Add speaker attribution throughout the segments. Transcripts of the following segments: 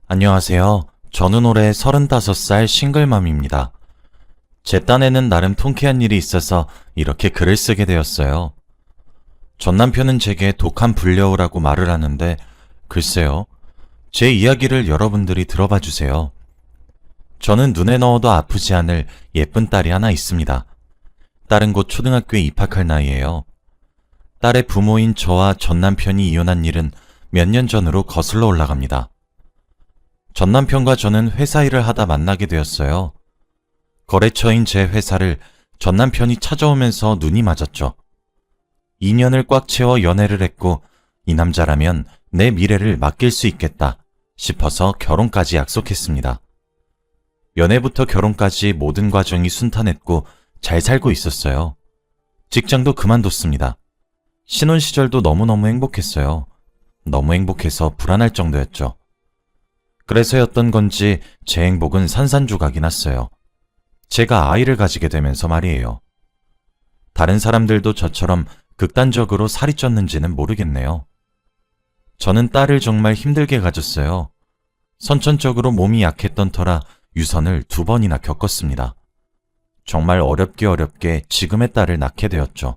Speaker 1: 안녕하세요. 저는 올해 35살 싱글맘입니다. 제 딴에는 나름 통쾌한 일이 있어서 이렇게 글을 쓰게 되었어요. 전 남편은 제게 독한 불려우라고 말을 하는데 글쎄요. 제 이야기를 여러분들이 들어봐 주세요. 저는 눈에 넣어도 아프지 않을 예쁜 딸이 하나 있습니다. 딸은 곧 초등학교에 입학할 나이예요. 딸의 부모인 저와 전 남편이 이혼한 일은 몇 년 전으로 거슬러 올라갑니다. 전 남편과 저는 회사 일을 하다 만나게 되었어요. 거래처인 제 회사를 전 남편이 찾아오면서 눈이 맞았죠. 2년을 꽉 채워 연애를 했고 이 남자라면 내 미래를 맡길 수 있겠다 싶어서 결혼까지 약속했습니다. 연애부터 결혼까지 모든 과정이 순탄했고 잘 살고 있었어요. 직장도 그만뒀습니다. 신혼 시절도 너무너무 행복했어요. 너무 행복해서 불안할 정도였죠. 그래서였던 건지 제 행복은 산산조각이 났어요. 제가 아이를 가지게 되면서 말이에요. 다른 사람들도 저처럼 극단적으로 살이 쪘는지는 모르겠네요. 저는 딸을 정말 힘들게 가졌어요. 선천적으로 몸이 약했던 터라 유선을 2번이나 겪었습니다. 정말 어렵게 지금의 딸을 낳게 되었죠.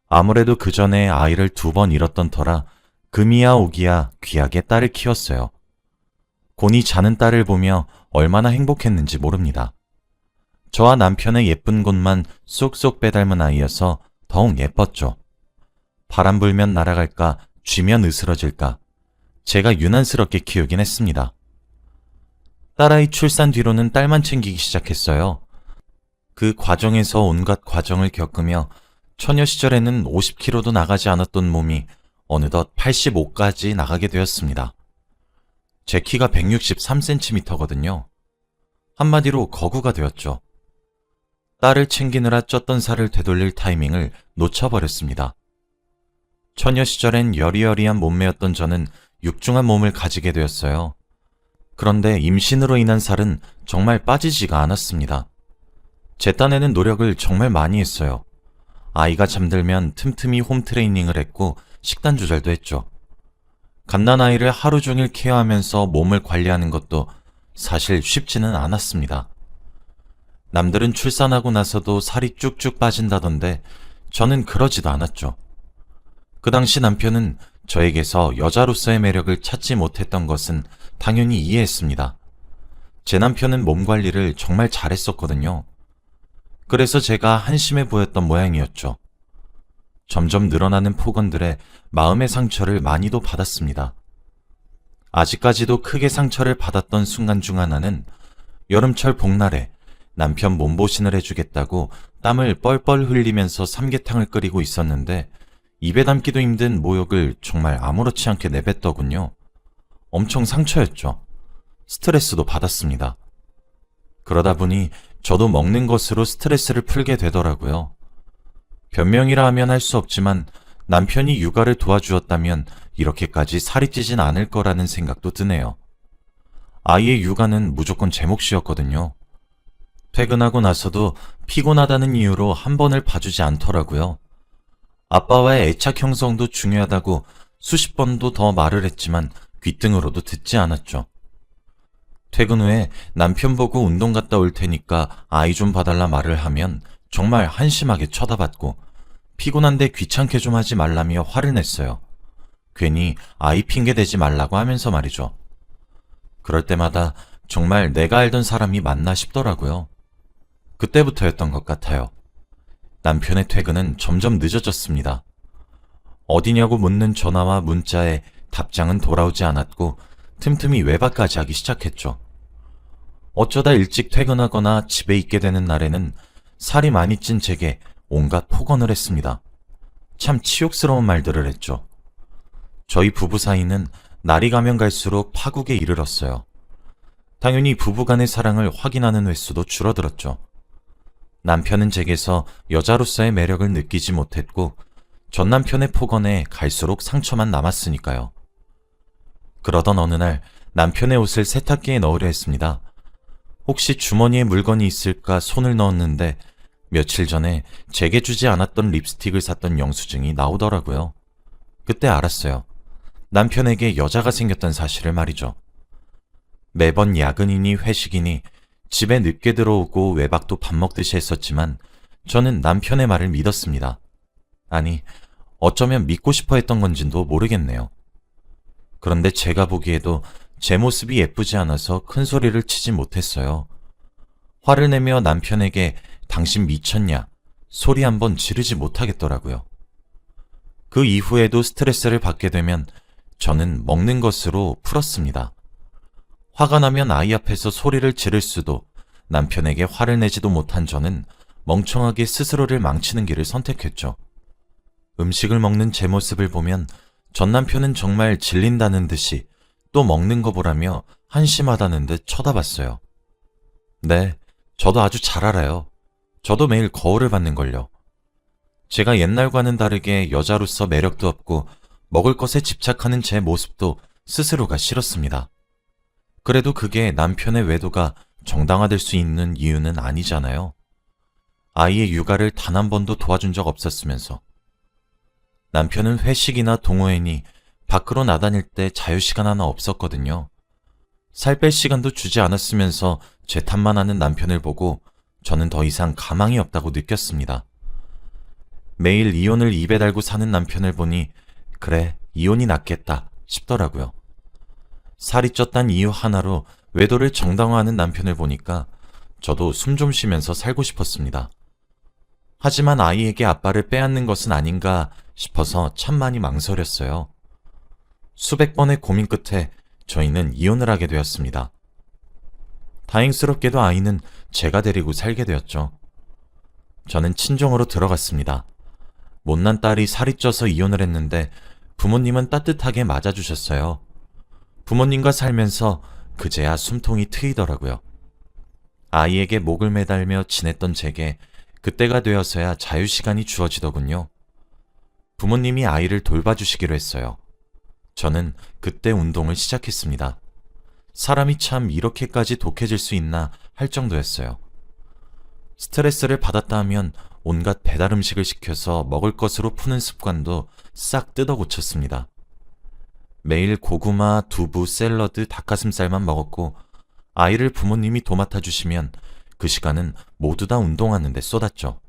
Speaker 1: 아무래도 그 전에 아이를 2번 잃었던 터라 금이야 오기야 귀하게 딸을 키웠어요. 곤히 자는 딸을 보며 얼마나 행복했는지 모릅니다. 저와 남편의 예쁜 곳만 쏙쏙 빼닮은 아이여서 더욱 예뻤죠. 바람 불면 날아갈까, 쥐면 으스러질까. 제가 유난스럽게 키우긴 했습니다. 딸아이 출산 뒤로는 딸만 챙기기 시작했어요. 그 과정에서 온갖 과정을 겪으며 처녀 시절에는 50kg도 나가지 않았던 몸이 어느덧 85까지 나가게 되었습니다. 제 키가 163cm거든요. 한마디로 거구가 되었죠. 딸을 챙기느라 쪘던 살을 되돌릴 타이밍을 놓쳐버렸습니다. 처녀 시절엔 여리여리한 몸매였던 저는 육중한 몸을 가지게 되었어요. 그런데 임신으로 인한 살은 정말 빠지지가 않았습니다. 제 딴에는 노력을 정말 많이 했어요. 아이가 잠들면 틈틈이 홈트레이닝을 했고 식단 조절도 했죠. 갓난아이를 하루 종일 케어하면서 몸을 관리하는 것도 사실 쉽지는 않았습니다. 남들은 출산하고 나서도 살이 쭉쭉 빠진다던데 저는 그러지도 않았죠. 그 당시 남편은 저에게서 여자로서의 매력을 찾지 못했던 것은 당연히 이해했습니다. 제 남편은 몸 관리를 정말 잘했었거든요. 그래서 제가 한심해 보였던 모양이었죠. 점점 늘어나는 폭언들에 마음의 상처를 많이도 받았습니다. 아직까지도 크게 상처를 받았던 순간 중 하나는 여름철 복날에 남편 몸보신을 해주겠다고 땀을 뻘뻘 흘리면서 삼계탕을 끓이고 있었는데 입에 담기도 힘든 모욕을 정말 아무렇지 않게 내뱉더군요. 엄청 상처였죠. 스트레스도 받았습니다. 그러다 보니 저도 먹는 것으로 스트레스를 풀게 되더라고요. 변명이라 하면 할 수 없지만 남편이 육아를 도와주었다면 이렇게까지 살이 찌진 않을 거라는 생각도 드네요. 아이의 육아는 무조건 제 몫이었거든요. 퇴근하고 나서도 피곤하다는 이유로 한 번을 봐주지 않더라고요. 아빠와의 애착 형성도 중요하다고 수십 번도 더 말을 했지만 귀등으로도 듣지 않았죠. 퇴근 후에 남편 보고 운동 갔다 올 테니까 아이 좀 봐달라 말을 하면 정말 한심하게 쳐다봤고 피곤한데 귀찮게 좀 하지 말라며 화를 냈어요. 괜히 아이 핑계 대지 말라고 하면서 말이죠. 그럴 때마다 정말 내가 알던 사람이 맞나 싶더라고요. 그때부터였던 것 같아요. 남편의 퇴근은 점점 늦어졌습니다. 어디냐고 묻는 전화와 문자에 답장은 돌아오지 않았고 틈틈이 외박까지 하기 시작했죠. 어쩌다 일찍 퇴근하거나 집에 있게 되는 날에는 살이 많이 찐 제게 온갖 폭언을 했습니다. 참 치욕스러운 말들을 했죠. 저희 부부 사이는 날이 가면 갈수록 파국에 이르렀어요. 당연히 부부간의 사랑을 확인하는 횟수도 줄어들었죠. 남편은 제게서 여자로서의 매력을 느끼지 못했고 전 남편의 폭언에 갈수록 상처만 남았으니까요. 그러던 어느 날 남편의 옷을 세탁기에 넣으려 했습니다. 혹시 주머니에 물건이 있을까 손을 넣었는데 며칠 전에 제게 주지 않았던 립스틱을 샀던 영수증이 나오더라고요. 그때 알았어요. 남편에게 여자가 생겼던 사실을 말이죠. 매번 야근이니 회식이니 집에 늦게 들어오고 외박도 밥 먹듯이 했었지만 저는 남편의 말을 믿었습니다. 아니, 어쩌면 믿고 싶어 했던 건지도 모르겠네요. 그런데 제가 보기에도 제 모습이 예쁘지 않아서 큰 소리를 치지 못했어요. 화를 내며 남편에게 당신 미쳤냐? 소리 한번 지르지 못하겠더라고요. 그 이후에도 스트레스를 받게 되면 저는 먹는 것으로 풀었습니다. 화가 나면 아이 앞에서 소리를 지를 수도 남편에게 화를 내지도 못한 저는 멍청하게 스스로를 망치는 길을 선택했죠. 음식을 먹는 제 모습을 보면 전 남편은 정말 질린다는 듯이 또 먹는 거 보라며 한심하다는 듯 쳐다봤어요. 네, 저도 아주 잘 알아요. 저도 매일 거울을 받는걸요. 제가 옛날과는 다르게 여자로서 매력도 없고 먹을 것에 집착하는 제 모습도 스스로가 싫었습니다. 그래도 그게 남편의 외도가 정당화될 수 있는 이유는 아니잖아요. 아이의 육아를 단 한 번도 도와준 적 없었으면서. 남편은 회식이나 동호회니 밖으로 나다닐 때 자유시간 하나 없었거든요. 살 뺄 시간도 주지 않았으면서 제 탓만 하는 남편을 보고 저는 더 이상 가망이 없다고 느꼈습니다. 매일 이혼을 입에 달고 사는 남편을 보니 그래, 이혼이 낫겠다 싶더라고요. 살이 쪘단 이유 하나로 외도를 정당화하는 남편을 보니까 저도 숨 좀 쉬면서 살고 싶었습니다. 하지만 아이에게 아빠를 빼앗는 것은 아닌가 싶어서 참 많이 망설였어요. 수백 번의 고민 끝에 저희는 이혼을 하게 되었습니다. 다행스럽게도 아이는 제가 데리고 살게 되었죠. 저는 친정으로 들어갔습니다. 못난 딸이 살이 쪄서 이혼을 했는데 부모님은 따뜻하게 맞아주셨어요. 부모님과 살면서 그제야 숨통이 트이더라고요. 아이에게 목을 매달며 지냈던 제게 그때가 되어서야 자유시간이 주어지더군요. 부모님이 아이를 돌봐주시기로 했어요. 저는 그때 운동을 시작했습니다. 사람이 참 이렇게까지 독해질 수 있나 할 정도였어요. 스트레스를 받았다 하면 온갖 배달 음식을 시켜서 먹을 것으로 푸는 습관도 싹 뜯어 고쳤습니다. 매일 고구마, 두부, 샐러드, 닭가슴살만 먹었고 아이를 부모님이 도맡아 주시면 그 시간은 모두 다 운동하는 데 쏟았죠.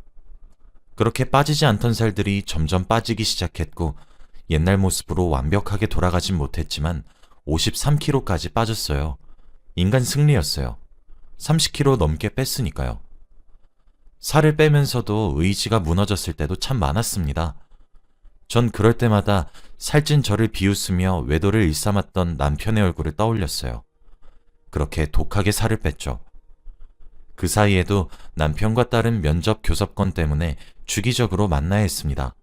Speaker 1: 그렇게 빠지지 않던 살들이 점점 빠지기 시작했고 옛날 모습으로 완벽하게 돌아가진 못했지만 53kg까지 빠졌어요. 인간 승리였어요. 30kg 넘게 뺐으니까요. 살을 빼면서도 의지가 무너졌을 때도 참 많았습니다. 전 그럴 때마다 살찐 저를 비웃으며 외도를 일삼았던 남편의 얼굴을 떠올렸어요. 그렇게 독하게 살을 뺐죠. 그 사이에도 남편과 딸은 면접 교섭권 때문에 주기적으로 만나야 했습니다.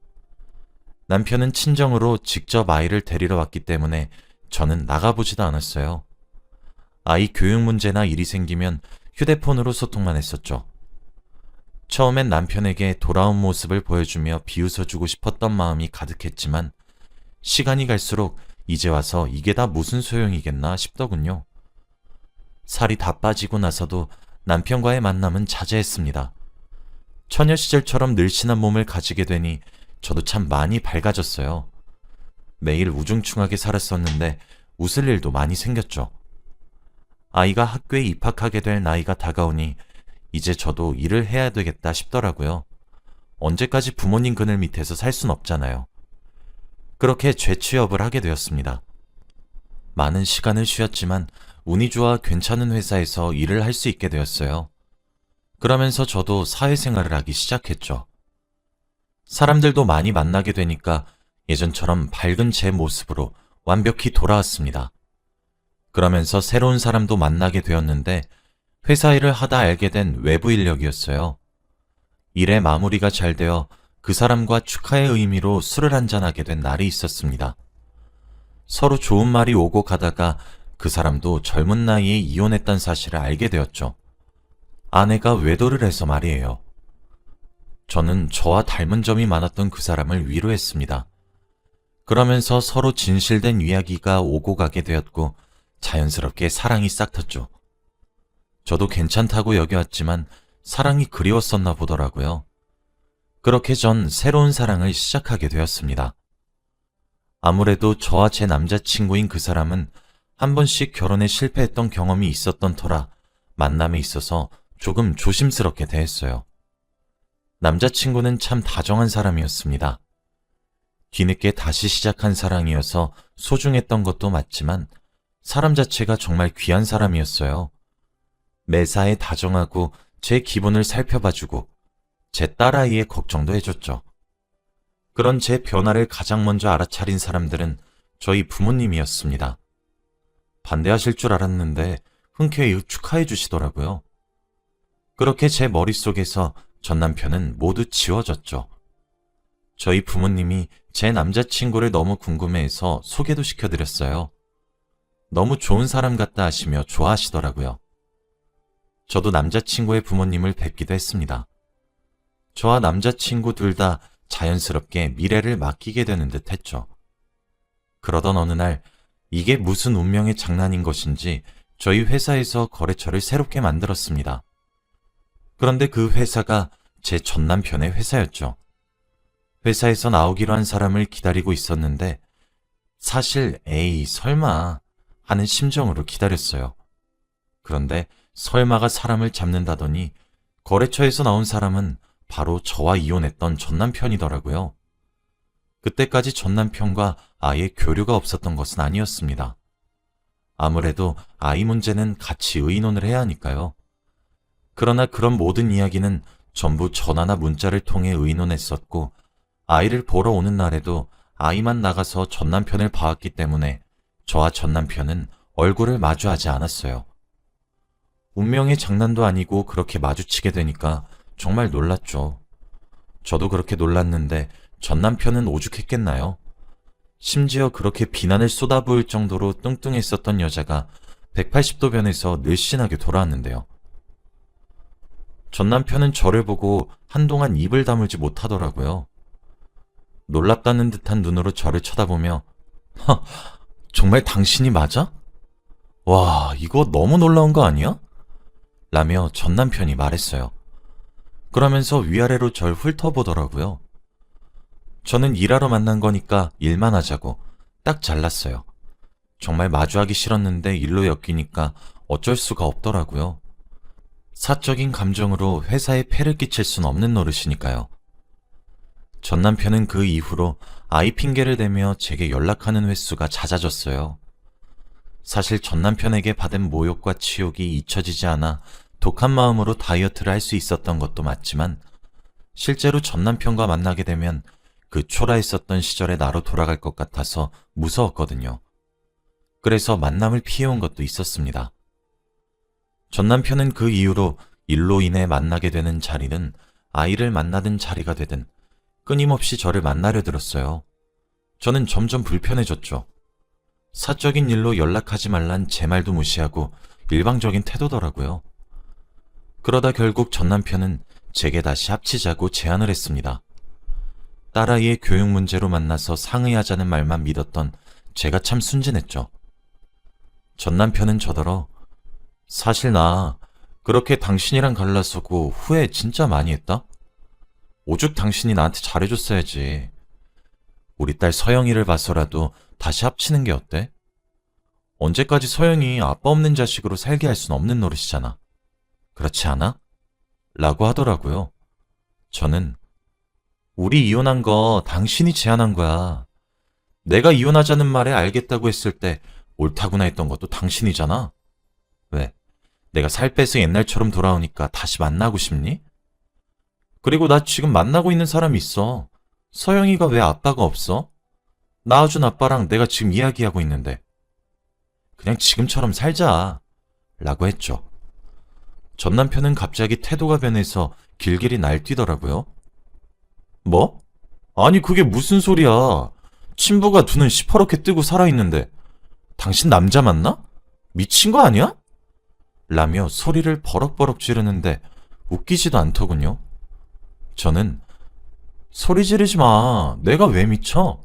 Speaker 1: 남편은 친정으로 직접 아이를 데리러 왔기 때문에 저는 나가보지도 않았어요. 아이 교육 문제나 일이 생기면 휴대폰으로 소통만 했었죠. 처음엔 남편에게 돌아온 모습을 보여주며 비웃어주고 싶었던 마음이 가득했지만 시간이 갈수록 이제 와서 이게 다 무슨 소용이겠나 싶더군요. 살이 다 빠지고 나서도 남편과의 만남은 자제했습니다. 처녀 시절처럼 늘씬한 몸을 가지게 되니 저도 참 많이 밝아졌어요. 매일 우중충하게 살았었는데 웃을 일도 많이 생겼죠. 아이가 학교에 입학하게 될 나이가 다가오니 이제 저도 일을 해야 되겠다 싶더라고요. 언제까지 부모님 그늘 밑에서 살 순 없잖아요. 그렇게 재취업을 하게 되었습니다. 많은 시간을 쉬었지만 운이 좋아 괜찮은 회사에서 일을 할 수 있게 되었어요. 그러면서 저도 사회생활을 하기 시작했죠. 사람들도 많이 만나게 되니까 예전처럼 밝은 제 모습으로 완벽히 돌아왔습니다. 그러면서 새로운 사람도 만나게 되었는데 회사 일을 하다 알게 된 외부 인력이었어요. 일의 마무리가 잘 되어 그 사람과 축하의 의미로 술을 한잔하게 된 날이 있었습니다. 서로 좋은 말이 오고 가다가 그 사람도 젊은 나이에 이혼했다는 사실을 알게 되었죠. 아내가 외도를 해서 말이에요. 저는 저와 닮은 점이 많았던 그 사람을 위로했습니다. 그러면서 서로 진실된 이야기가 오고 가게 되었고 자연스럽게 사랑이 싹 텄죠. 저도 괜찮다고 여겨왔지만 사랑이 그리웠었나 보더라고요. 그렇게 전 새로운 사랑을 시작하게 되었습니다. 아무래도 저와 제 남자친구인 그 사람은 한 번씩 결혼에 실패했던 경험이 있었던 터라 만남에 있어서 조금 조심스럽게 대했어요. 남자친구는 참 다정한 사람이었습니다. 뒤늦게 다시 시작한 사랑이어서 소중했던 것도 맞지만 사람 자체가 정말 귀한 사람이었어요. 매사에 다정하고 제 기분을 살펴봐주고 제 딸아이의 걱정도 해줬죠. 그런 제 변화를 가장 먼저 알아차린 사람들은 저희 부모님이었습니다. 반대하실 줄 알았는데 흔쾌히 축하해 주시더라고요. 그렇게 제 머릿속에서 전 남편은 모두 지워졌죠. 저희 부모님이 제 남자친구를 너무 궁금해해서 소개도 시켜드렸어요. 너무 좋은 사람 같다 하시며 좋아하시더라고요. 저도 남자친구의 부모님을 뵙기도 했습니다. 저와 남자친구 둘 다 자연스럽게 미래를 맡기게 되는 듯 했죠. 그러던 어느 날 이게 무슨 운명의 장난인 것인지 저희 회사에서 거래처를 새롭게 만들었습니다. 그런데 그 회사가 제 전 남편의 회사였죠. 회사에서 나오기로 한 사람을 기다리고 있었는데 사실 에이 설마 하는 심정으로 기다렸어요. 그런데 설마가 사람을 잡는다더니 거래처에서 나온 사람은 바로 저와 이혼했던 전 남편이더라고요. 그때까지 전 남편과 아예 교류가 없었던 것은 아니었습니다. 아무래도 아이 문제는 같이 의논을 해야 하니까요. 그러나 그런 모든 이야기는 전부 전화나 문자를 통해 의논했었고 아이를 보러 오는 날에도 아이만 나가서 전 남편을 봐왔기 때문에 저와 전 남편은 얼굴을 마주하지 않았어요. 운명의 장난도 아니고 그렇게 마주치게 되니까 정말 놀랐죠. 저도 그렇게 놀랐는데 전 남편은 오죽했겠나요? 심지어 그렇게 비난을 쏟아부을 정도로 뚱뚱했었던 여자가 180도 변해서 늘씬하게 돌아왔는데요. 전 남편은 저를 보고 한동안 입을 다물지 못하더라고요. 놀랍다는 듯한 눈으로 저를 쳐다보며 정말 당신이 맞아? 와, 이거 너무 놀라운 거 아니야? 라며 전 남편이 말했어요. 그러면서 위아래로 절 훑어보더라고요. 저는 일하러 만난 거니까 일만 하자고 딱 잘랐어요. 정말 마주하기 싫었는데 일로 엮이니까 어쩔 수가 없더라고요. 사적인 감정으로 회사에 폐를 끼칠 순 없는 노릇이니까요. 전 남편은 그 이후로 아이 핑계를 대며 제게 연락하는 횟수가 잦아졌어요. 사실 전 남편에게 받은 모욕과 치욕이 잊혀지지 않아 독한 마음으로 다이어트를 할 수 있었던 것도 맞지만 실제로 전 남편과 만나게 되면 그 초라했었던 시절의 나로 돌아갈 것 같아서 무서웠거든요. 그래서 만남을 피해온 것도 있었습니다. 전 남편은 그 이후로 일로 인해 만나게 되는 자리는 아이를 만나든 자리가 되든 끊임없이 저를 만나려 들었어요. 저는 점점 불편해졌죠. 사적인 일로 연락하지 말란 제 말도 무시하고 일방적인 태도더라고요. 그러다 결국 전 남편은 제게 다시 합치자고 제안을 했습니다. 딸아이의 교육 문제로 만나서 상의하자는 말만 믿었던 제가 참 순진했죠. 전 남편은 저더러 사실 나 그렇게 당신이랑 갈라서고 후회 진짜 많이 했다? 오죽 당신이 나한테 잘해줬어야지. 우리 딸 서영이를 봐서라도 다시 합치는 게 어때? 언제까지 서영이 아빠 없는 자식으로 살게 할 순 없는 노릇이잖아. 그렇지 않아? 라고 하더라고요. 저는 우리 이혼한 거 당신이 제안한 거야. 내가 이혼하자는 말에 알겠다고 했을 때 옳다구나 했던 것도 당신이잖아. 왜? 내가 살 빼서 옛날처럼 돌아오니까 다시 만나고 싶니? 그리고 나 지금 만나고 있는 사람이 있어. 서영이가 왜 아빠가 없어? 낳아준 아빠랑 내가 지금 이야기하고 있는데. 그냥 지금처럼 살자. 라고 했죠. 전 남편은 갑자기 태도가 변해서 길길이 날뛰더라고요. 뭐? 아니 그게 무슨 소리야. 친부가 두 눈 시퍼렇게 뜨고 살아있는데 당신 남자 맞나? 미친 거 아니야? 라며 소리를 버럭버럭 지르는데 웃기지도 않더군요. 저는 소리 지르지 마. 내가 왜 미쳐?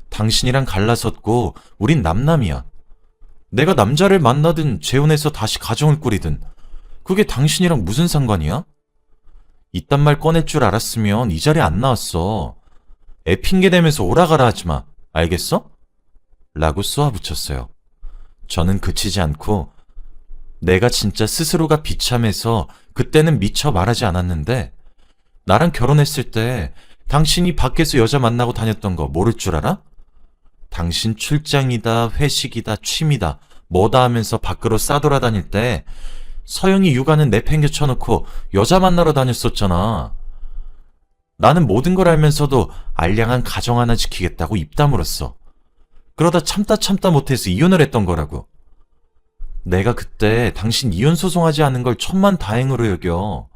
Speaker 1: 당신이랑 갈라섰고 우린 남남이야. 내가 남자를 만나든 재혼해서 다시 가정을 꾸리든 그게 당신이랑 무슨 상관이야? 이딴 말 꺼낼 줄 알았으면 이 자리에 안 나왔어. 애 핑계 대면서 오라가라 하지 마. 알겠어? 라고 쏘아붙였어요. 저는 그치지 않고 내가 진짜 스스로가 비참해서 그때는 미처 말하지 않았는데 나랑 결혼했을 때 당신이 밖에서 여자 만나고 다녔던 거 모를 줄 알아? 당신 출장이다, 회식이다, 취미다, 뭐다 하면서 밖으로 싸돌아다닐 때 서영이 육아는 내팽겨 쳐놓고 여자 만나러 다녔었잖아. 나는 모든 걸 알면서도 알량한 가정 하나 지키겠다고 입 다물었어. 그러다 참다 못해서 이혼을 했던 거라고. 내가 그때 당신 이혼 소송하지 않은 걸 천만다행으로 여겨.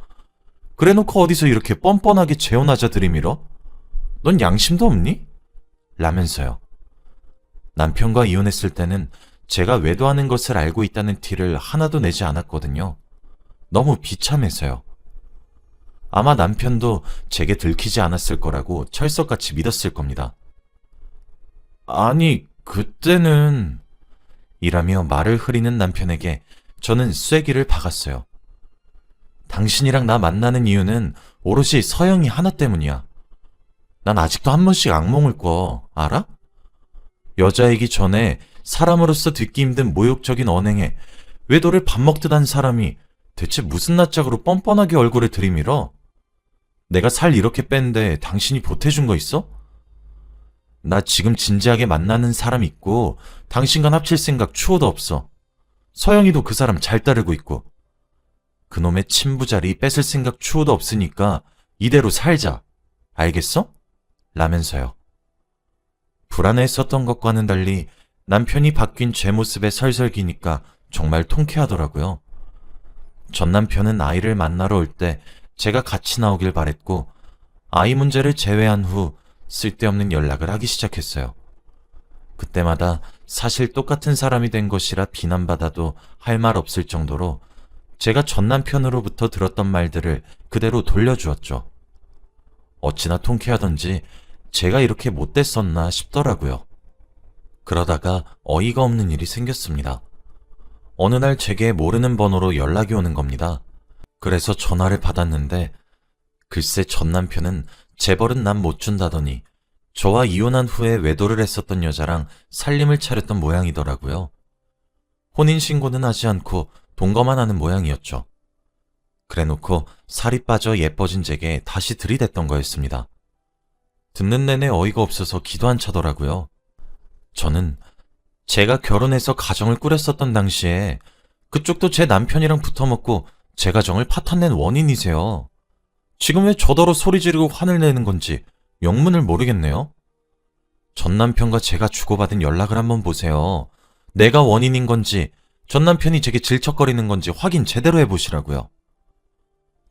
Speaker 1: 그래놓고 어디서 이렇게 뻔뻔하게 재혼하자 들이밀어? 넌 양심도 없니? 라면서요. 남편과 이혼했을 때는 제가 외도하는 것을 알고 있다는 티를 하나도 내지 않았거든요. 너무 비참해서요. 아마 남편도 제게 들키지 않았을 거라고 철석같이 믿었을 겁니다. 아니, 그때는... 이라며 말을 흐리는 남편에게 저는 쐐기를 박았어요. 당신이랑 나 만나는 이유는 오롯이 서영이 하나 때문이야. 난 아직도 한 번씩 악몽을 꿔. 알아? 여자이기 전에 사람으로서 듣기 힘든 모욕적인 언행에 외도를 밥 먹듯 한 사람이 대체 무슨 낯짝으로 뻔뻔하게 얼굴을 들이밀어? 내가 살 이렇게 뺀데 당신이 보태준 거 있어? 나 지금 진지하게 만나는 사람 있고 당신과 합칠 생각 추호도 없어. 서영이도 그 사람 잘 따르고 있고. 그놈의 친부자리 뺏을 생각 추호도 없으니까 이대로 살자. 알겠어? 라면서요. 불안해했었던 것과는 달리 남편이 바뀐 제 모습에 설설기니까 정말 통쾌하더라고요. 전 남편은 아이를 만나러 올 때 제가 같이 나오길 바랬고 아이 문제를 제외한 후 쓸데없는 연락을 하기 시작했어요. 그때마다 사실 똑같은 사람이 된 것이라 비난받아도 할 말 없을 정도로 제가 전 남편으로부터 들었던 말들을 그대로 돌려주었죠. 어찌나 통쾌하던지 제가 이렇게 못됐었나 싶더라고요. 그러다가 어이가 없는 일이 생겼습니다. 어느 날 제게 모르는 번호로 연락이 오는 겁니다. 그래서 전화를 받았는데 글쎄 전 남편은 재벌은 난 못 준다더니 저와 이혼한 후에 외도를 했었던 여자랑 살림을 차렸던 모양이더라고요. 혼인신고는 하지 않고 동거만 하는 모양이었죠. 그래놓고 살이 빠져 예뻐진 제게 다시 들이댔던 거였습니다. 듣는 내내 어이가 없어서 기도 안 차더라고요. 저는 제가 결혼해서 가정을 꾸렸었던 당시에 그쪽도 제 남편이랑 붙어먹고 제 가정을 파탄낸 원인이세요. 지금 왜 저더러 소리 지르고 화를 내는 건지 영문을 모르겠네요. 전 남편과 제가 주고받은 연락을 한번 보세요. 내가 원인인 건지 전 남편이 제게 질척거리는 건지 확인 제대로 해보시라고요.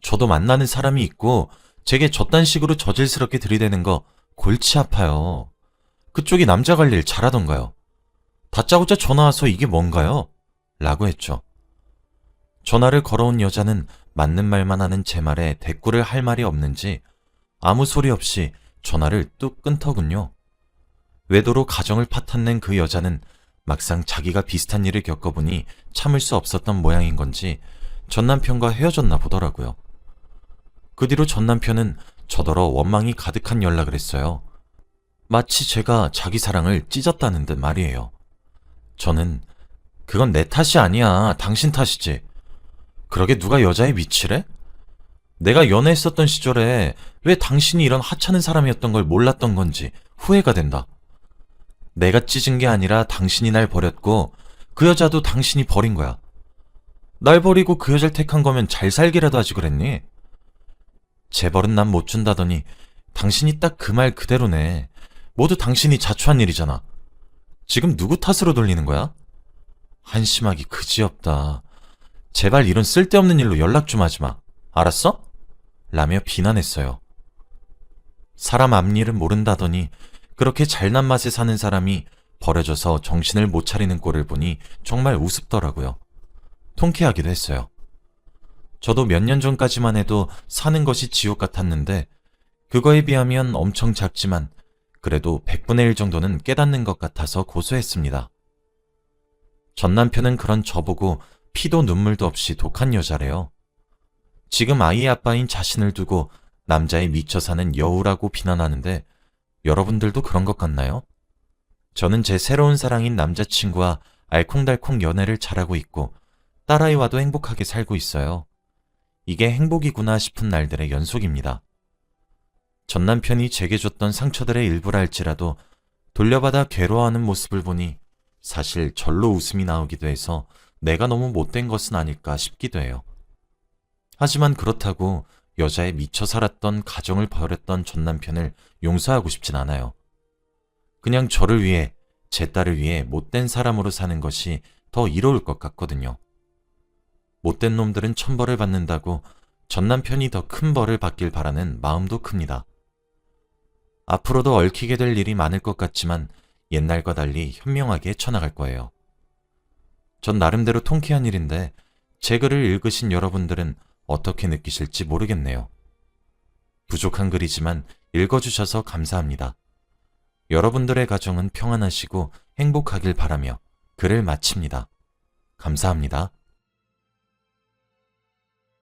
Speaker 1: 저도 만나는 사람이 있고 제게 저딴 식으로 저질스럽게 들이대는 거 골치 아파요. 그쪽이 남자 관리를 잘하던가요. 다짜고짜 전화 와서 이게 뭔가요? 라고 했죠. 전화를 걸어온 여자는 맞는 말만 하는 제 말에 대꾸를 할 말이 없는지 아무 소리 없이 전화를 뚝 끊더군요. 외도로 가정을 파탄낸 그 여자는 막상 자기가 비슷한 일을 겪어보니 참을 수 없었던 모양인 건지 전 남편과 헤어졌나 보더라고요. 그 뒤로 전 남편은 저더러 원망이 가득한 연락을 했어요. 마치 제가 자기 사랑을 찢었다는 듯 말이에요. 저는 그건 내 탓이 아니야. 당신 탓이지. 그러게 누가 여자에 미치래? 내가 연애했었던 시절에 왜 당신이 이런 하찮은 사람이었던 걸 몰랐던 건지 후회가 된다. 내가 찢은 게 아니라 당신이 날 버렸고 그 여자도 당신이 버린 거야. 날 버리고 그 여자를 택한 거면 잘 살기라도 하지 그랬니? 재벌은 난 못 준다더니 당신이 딱 그 말 그대로네. 모두 당신이 자초한 일이잖아. 지금 누구 탓으로 돌리는 거야? 한심하기 그지없다. 제발 이런 쓸데없는 일로 연락 좀 하지 마. 알았어? 라며 비난했어요. 사람 앞일은 모른다더니 그렇게 잘난 맛에 사는 사람이 버려져서 정신을 못 차리는 꼴을 보니 정말 우습더라고요. 통쾌하기도 했어요. 저도 몇 년 전까지만 해도 사는 것이 지옥 같았는데 그거에 비하면 엄청 작지만 그래도 100분의 1 정도는 깨닫는 것 같아서 고소했습니다. 전 남편은 그런 저보고 피도 눈물도 없이 독한 여자래요. 지금 아이의 아빠인 자신을 두고 남자에 미쳐 사는 여우라고 비난하는데 여러분들도 그런 것 같나요? 저는 제 새로운 사랑인 남자친구와 알콩달콩 연애를 잘하고 있고 딸아이와도 행복하게 살고 있어요. 이게 행복이구나 싶은 날들의 연속입니다. 전 남편이 제게 줬던 상처들의 일부라 할지라도 돌려받아 괴로워하는 모습을 보니 사실 절로 웃음이 나오기도 해서 내가 너무 못된 것은 아닐까 싶기도 해요. 하지만 그렇다고 여자에 미쳐 살았던 가정을 버렸던 전 남편을 용서하고 싶진 않아요. 그냥 저를 위해, 제 딸을 위해 못된 사람으로 사는 것이 더 이로울 것 같거든요. 못된 놈들은 천벌을 받는다고 전 남편이 더 큰 벌을 받길 바라는 마음도 큽니다. 앞으로도 얽히게 될 일이 많을 것 같지만 옛날과 달리 현명하게 쳐나갈 거예요. 전 나름대로 통쾌한 일인데 제 글을 읽으신 여러분들은 어떻게 느끼실지 모르겠네요. 부족한 글이지만 읽어주셔서 감사합니다. 여러분들의 가정은 평안하시고 행복하길 바라며 글을 마칩니다. 감사합니다.